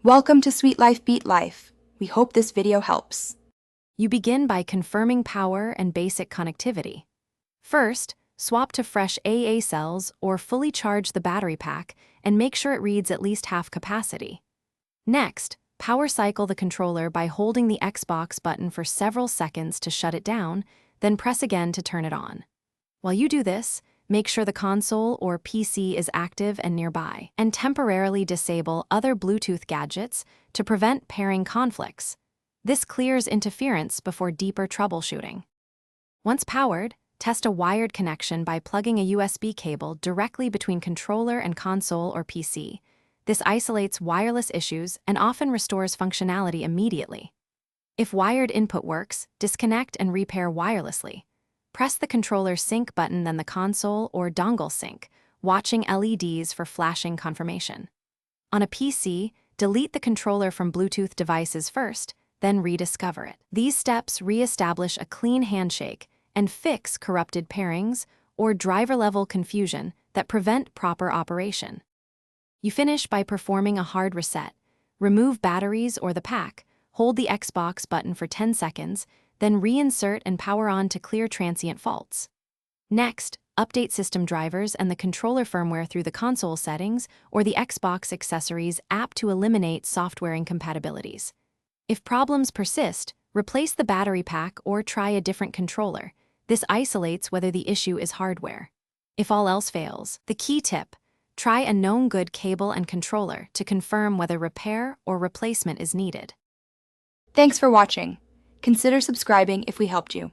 Welcome to Sweet Life Beat Life. We hope this video helps. You begin by confirming power and basic connectivity. First, swap to fresh AA cells or fully charge the battery pack and make sure it reads at least half capacity. Next, power cycle the controller by holding the Xbox button for several seconds to shut it down, then press again to turn it on. While you do this, make sure the console or PC is active and nearby, and temporarily disable other Bluetooth gadgets to prevent pairing conflicts. This clears interference before deeper troubleshooting. Once powered, test a wired connection by plugging a USB cable directly between controller and console or PC. This isolates wireless issues and often restores functionality immediately. If wired input works, disconnect and repair wirelessly. Press the controller sync button, then the console or dongle sync, watching LEDs for flashing confirmation. On a PC, delete the controller from Bluetooth devices first, then rediscover it. These steps re-establish a clean handshake and fix corrupted pairings or driver-level confusion that prevent proper operation. You finish by performing a hard reset. Remove batteries or the pack, hold the Xbox button for 10 seconds, then reinsert and power on to clear transient faults. Next, update system drivers and the controller firmware through the console settings or the Xbox accessories app to eliminate software incompatibilities. If problems persist, replace the battery pack or try a different controller. This isolates whether the issue is hardware. If all else fails, the key tip: try a known good cable and controller to confirm whether repair or replacement is needed. Thanks for watching. Consider subscribing if we helped you.